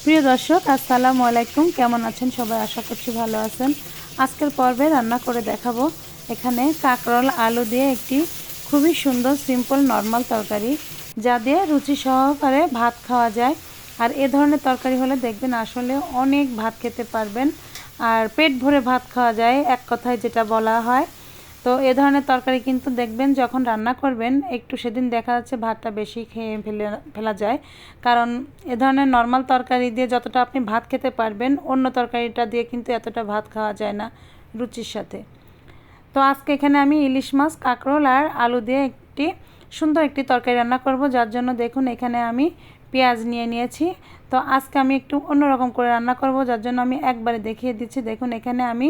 প্রিয় দর্শক, আসসালামু আলাইকুম। কেমন আছেন সবাই? আশা করছি ভালো আছেন। আজকের পর্বে রান্না করে দেখাবো এখানে কাঁকরোল আলু দিয়ে একটি খুবই সুন্দর সিম্পল নর্মাল তরকারি, যা দিয়ে রুচি সহকারে ভাত খাওয়া যায়। আর এ ধরনের তরকারি হলে দেখবেন আসলে অনেক ভাত খেতে পারবেন, আর পেট ভরে ভাত খাওয়া যায়, এক কথায় যেটা বলা হয়। তো এ ধরনের তরকারি কিন্তু দেখবেন যখন রান্না করবেন একটু সেদিন দেখা যাচ্ছে ভাতটা বেশি খেয়ে ফেলা যায়, কারণ এ ধরনের নর্মাল তরকারি দিয়ে যতটা আপনি ভাত খেতে পারবেন অন্য তরকারিটা দিয়ে কিন্তু এতটা ভাত খাওয়া যায় না রুচির সাথে। তো আজকে এখানে আমি ইলিশ মাছ, কাঁকরোল আর আলু দিয়ে সুন্দর একটি তরকারি রান্না করব, যার জন্য দেখুন এখানে আমি পেঁয়াজ নিয়ে নিয়েছি। তো আজকে আমি একটু অন্যরকম করে রান্না করব, যার জন্য আমি একবারে দেখিয়ে দিচ্ছি। দেখুন এখানে আমি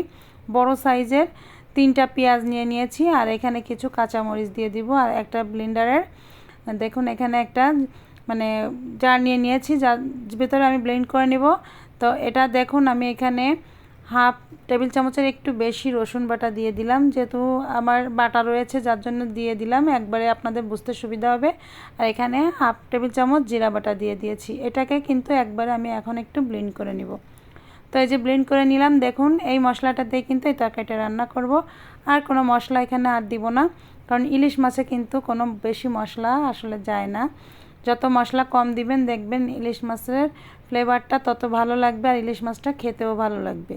বড় সাইজের 3টা পেঁয়াজ নিয়ে নিয়েছি, আর এখানে কিছু কাঁচামরিচ দিয়ে দিব, আর একটা ব্লেন্ডারের দেখুন এখানে একটা জার নিয়ে নিয়েছি, যার ভিতরে আমি ব্লেন্ড করে নেব। তো এটা দেখুন আমি এখানে হাফ টেবিল চামচের একটু বেশি রসুন বাটা দিয়ে দিলাম, যেহেতু আমার বাটা রয়েছে যার জন্য দিয়ে দিলাম, একবারে আপনাদের বুঝতে সুবিধা হবে। আর এখানে হাফ টেবিল চামচ জিরা বাটা দিয়ে দিয়েছি। এটাকে কিন্তু একবারে আমি এখন একটু ব্লেন্ড করে নিব। তো এই যে ব্লেন্ড করে নিলাম, দেখুন এই মশলাটা দিয়ে কিন্তু এই তরকারিটা রান্না করব। আর কোনো মশলা এখানে আর দিব না, কারণ ইলিশ মাছে কিন্তু কোনো বেশি মশলা আসলে যায় না। যত মশলা কম দিবেন দেখবেন ইলিশ মাছের ফ্লেভারটা তত ভালো লাগবে, আর ইলিশ মাছটা খেতেও ভালো লাগবে।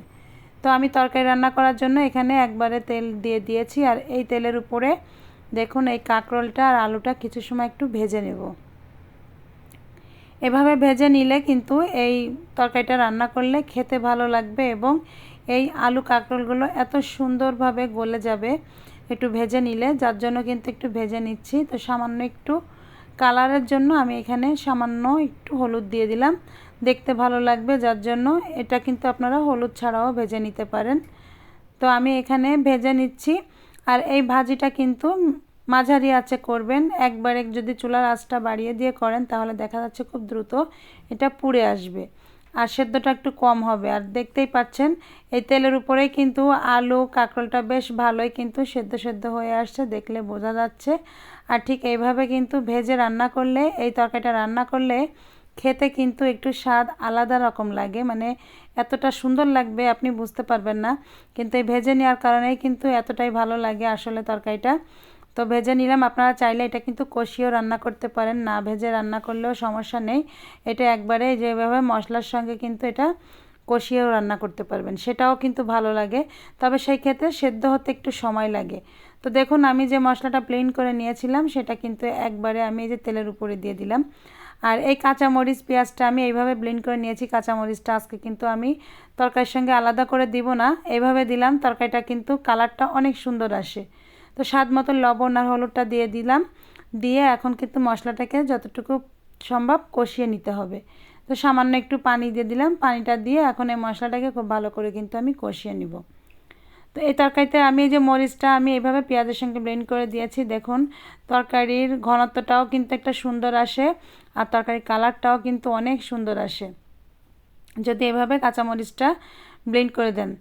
তো আমি তরকারি রান্না করার জন্য এখানে একবারে তেল দিয়ে দিয়েছি, আর এই তেলের উপরে দেখুন এই কাঁকরোলটা আর আলুটা কিছু সময় একটু ভেজে নেব। এভাবে ভেজে নিলে কিন্তু এই তরকারিটা রান্না করলে খেতে ভালো লাগবে, এবং এই আলু কাঁকরোলগুলো এত সুন্দরভাবে গলে যাবে একটু ভেজে নিলে, যার জন্য কিন্তু একটু ভেজে নিচ্ছি। তো সামান্য একটু কালারের জন্য আমি এখানে সামান্য একটু হলুদ দিয়ে দিলাম, দেখতে ভালো লাগবে, যার জন্য এটা কিন্তু আপনারা হলুদ ছাড়াও ভেজে নিতে পারেন। তো আমি এখানে ভেজে নিচ্ছি। আর এই ভাজিটা কিন্তু মাঝারি আঁচে করবেন, একবারে যদি চুলার আঁচটা বাড়িয়ে দিয়ে করেন তাহলে দেখা যাচ্ছে খুব দ্রুত এটা পুড়ে আসবে, আর সেদ্ধটা একটু কম হবে। আর দেখতেই পাচ্ছেন এই তেলের উপরেই কিন্তু আলু কাঁকরোলটা বেশ ভালোই কিন্তু সেদ্ধ সেদ্ধ হয়ে আসছে, দেখলে বোঝা যাচ্ছে। আর ঠিক এইভাবে কিন্তু ভেজে রান্না করলে, এই তরকারিটা রান্না করলে খেতে কিন্তু একটু স্বাদ আলাদা রকম লাগে, এতটা সুন্দর লাগবে আপনি বুঝতে পারবেন না, কিন্তু এই ভেজে নেওয়ার কারণেই কিন্তু এতটাই ভালো লাগে আসলে তরকারিটা। তো ভেজে নিলাম। আপনারা চাইলে এটা কিন্তু কষিয়েও রান্না করতে পারেন, না ভেজে রান্না করলেও সমস্যা নেই। এটা একবারে যেভাবে মশলার সঙ্গে কিন্তু এটা কষিয়েও রান্না করতে পারবেন, সেটাও কিন্তু ভালো লাগে, তবে সেই ক্ষেত্রে সেদ্ধ হতে একটু সময় লাগে। তো দেখুন আমি যে মশলাটা ব্লেন্ড করে নিয়েছিলাম সেটা কিন্তু একবারে আমি এই যে তেলের উপরে দিয়ে দিলাম। আর এই কাঁচামরিচ পেঁয়াজটা আমি এইভাবে ব্লেন্ড করে নিয়েছি। কাঁচামরিচটা আজকে কিন্তু আমি তরকারির সঙ্গে আলাদা করে দিব না, এইভাবে দিলাম, তরকারিটা কিন্তু কালারটা অনেক সুন্দর আসে। তো স্বাদ মতো লবণ আর হলুদটা দিয়ে দিলাম, দিয়ে এখন কিন্তু মশলাটাকে যতটুকু সম্ভব কষিয়ে নিতে হবে। তো সামান্য একটু পানি দিয়ে দিলাম, পানিটা দিয়ে এখন এই মশলাটাকে খুব ভালো করে কিন্তু আমি কষিয়ে নিব। তো এই তরকারিতে আমি এই যে মরিচটা আমি এইভাবে পেঁয়াজের সঙ্গে ব্লেন্ড করে দিয়েছি, দেখুন তরকারির ঘনত্বটাও কিন্তু একটা সুন্দর আসে, আর তরকারির কালারটাও কিন্তু অনেক সুন্দর আসে যদি এভাবে কাঁচামরিচটা ব্লেন্ড করে দেন।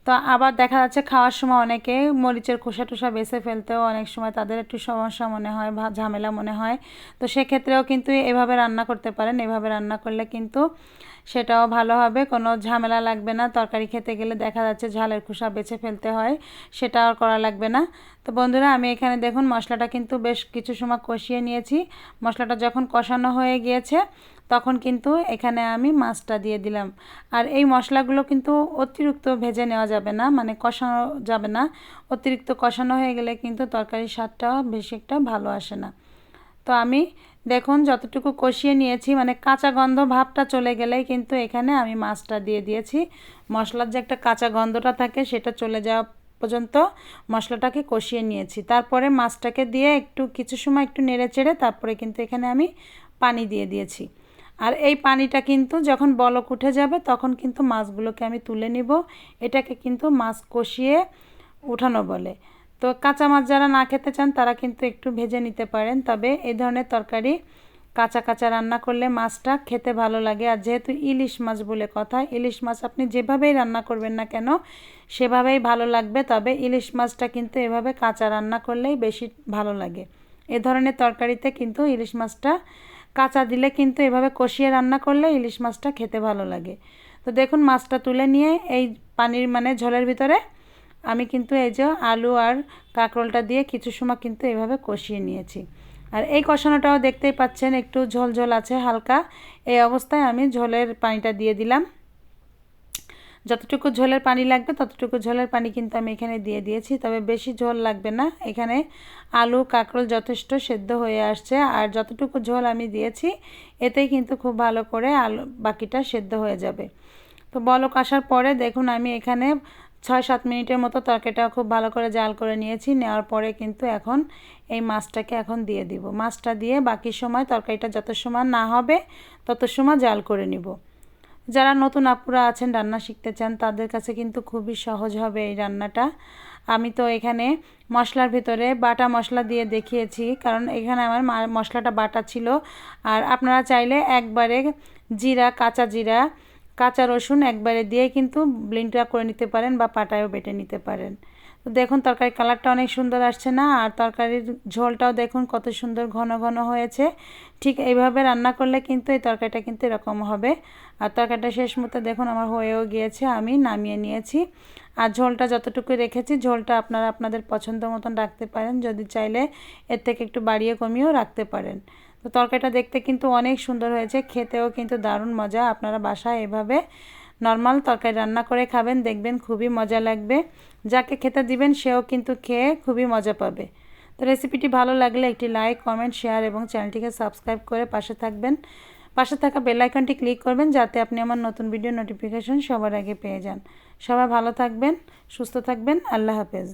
তো আবার দেখা যাচ্ছে খাওয়ার সময় অনেকে মরিচের খোসা টোসা বেছে ফেলতেও অনেক সময় তাদের একটু সমস্যা মনে হয় বা ঝামেলা মনে হয়। তো সেক্ষেত্রেও কিন্তু এভাবে রান্না করতে পারেন, এভাবে রান্না করলে কিন্তু সেটাও ভালো হবে, কোনো ঝামেলা লাগবে না। তরকারি খেতে গেলে দেখা যাচ্ছে ঝালের খোসা বেছে ফেলতে হয়, সেটা আর করা লাগবে না। তো বন্ধুরা আমি এখানে দেখুন মশলাটা কিন্তু বেশ কিছু সময় কষিয়ে নিয়েছি। মশলাটা যখন কষানো হয়ে গিয়েছে তখন কিন্তু এখানে আমি মাছটা দিয়ে দিলাম। আর এই মশলাগুলো কিন্তু অতিরিক্ত ভেজে নেওয়া যাবে না, কষানো যাবে না। অতিরিক্ত কষানো হয়ে গেলে কিন্তু তরকারির স্বাদটা বেশি একটা ভালো আসে না। তো আমি দেখুন যতটুকু কষিয়ে নিয়েছি, কাঁচা গন্ধ ভাবটা চলে গেলেই কিন্তু এখানে আমি মাছটা দিয়ে দিয়েছি। মশলার যে একটা কাঁচা গন্ধটা থাকে সেটা চলে যাওয়া পর্যন্ত মশলাটাকে কষিয়ে নিয়েছি। তারপরে মাছটাকে দিয়ে একটু কিছু সময় একটু নেড়ে চেড়ে তারপরে কিন্তু এখানে আমি পানি দিয়ে দিয়েছি। আর এই পানিটা কিন্তু যখন বলক উঠে যাবে তখন কিন্তু মাছগুলোকে আমি তুলে নিব। এটাকে কিন্তু মাছ কষিয়ে উঠানো বলে। তো কাঁচা মাছ যারা না খেতে চান তারা কিন্তু একটু ভেজে নিতে পারেন, তবে এই ধরনের তরকারি কাঁচা কাঁচা রান্না করলে মাছটা খেতে ভালো লাগে। আর যেহেতু ইলিশ মাছ বলে কথা, ইলিশ মাছ আপনি যেভাবেই রান্না করবেন না কেন সেভাবেই ভালো লাগবে, তবে ইলিশ মাছটা কিন্তু এভাবে কাঁচা রান্না করলেই বেশি ভালো লাগে। এ ধরনের তরকারিতে কিন্তু ইলিশ মাছটা কাঁচা দিলে কিন্তু এভাবে কষিয়ে রান্না করলে ইলিশ মাছটা খেতে ভালো লাগে। তো দেখুন মাছটা তুলে নিয়ে এই পানির মানে ঝোলের ভিতরে আমি কিন্তু এই যে আলু আর কাঁকরোলটা দিয়ে কিছু সময় কিন্তু এভাবে কষিয়ে নিয়েছি। আর এই কষানোটাও দেখতেই পাচ্ছেন একটু ঝোল ঝোল আছে হালকা। এই অবস্থায় আমি ঝোলের পানিটা দিয়ে দিলাম। যতটুকু ঝোলের পানি লাগবে ততটুকু ঝোলের পানি কিন্তু আমি এখানে দিয়ে দিয়েছি, তবে বেশি ঝোল লাগবে না। এখানে আলু কাঁকরোল যথেষ্ট সেদ্ধ হয়ে আসছে, আর যতটুকু ঝোল আমি দিয়েছি এতেই কিন্তু খুব ভালো করে আলু বাকিটা সেদ্ধ হয়ে যাবে। তো বলক আসার পরে দেখুন আমি এখানে 6-7 মিনিটের মতো তরকারিটা খুব ভালো করে জাল করে নিয়েছি। নেওয়ার পরে কিন্তু এখন এই মাছটাকে এখন দিয়ে দিব। মাছটা দিয়ে বাকি সময় তরকারিটা যত সময় না হবে তত সময় জাল করে নিব। যারা নতুন আপুরা আছেন রান্না শিখতে চান তাদের কাছে কিন্তু খুবই সহজ হবে এই রান্নাটা। আমি তো এখানে মশলার ভিতরে বাটা মশলা দিয়ে দেখিয়েছি, কারণ এখানে আমার মশলাটা বাটা ছিল। আর আপনারা চাইলে একবারে জিরা, কাঁচা রসুন একবারে দিয়ে কিন্তু ব্লেন্ডার করে নিতে পারেন বা পাটায়ও বেটে নিতে পারেন। তো দেখুন তরকারির কালারটা অনেক সুন্দর আসছে না, আর তরকারির ঝোলটাও দেখুন কত সুন্দর ঘন ঘন হয়েছে। ঠিক এইভাবে রান্না করলে কিন্তু এই তরকারিটা কিন্তু এরকম হবে। আর তরকারিটা শেষ মতো দেখুন আমার হয়েও গিয়েছে, আমি নামিয়ে নিয়েছি। আর ঝোলটা যতটুকু রেখেছি ঝোলটা আপনারা আপনাদের পছন্দ মতন রাখতে পারেন, যদি চাইলে এর থেকে একটু বাড়িয়ে কমিয়েও রাখতে পারেন। তো তরকারিটা দেখতে কিন্তু অনেক সুন্দর হয়েছে, খেতেও কিন্তু দারুণ মজা। আপনারা বাসায় এভাবে নর্মাল তরকারি রান্না করে খাবেন, দেখবেন খুবই মজা লাগবে। যাকে খেতে দিবেন সেও কিন্তু খেয়ে খুবই মজা পাবে। তো রেসিপিটি ভালো লাগলে একটি লাইক, কমেন্ট, শেয়ার এবং চ্যানেলটিকে সাবস্ক্রাইব করে পাশে থাকবেন। পাশে থাকা বেল আইকনটি ক্লিক করবেন যাতে আপনি আমার নতুন ভিডিও নোটিফিকেশন সবার আগে পেয়ে যান। সবাই ভালো থাকবেন, সুস্থ থাকবেন। আল্লাহ হাফেজ।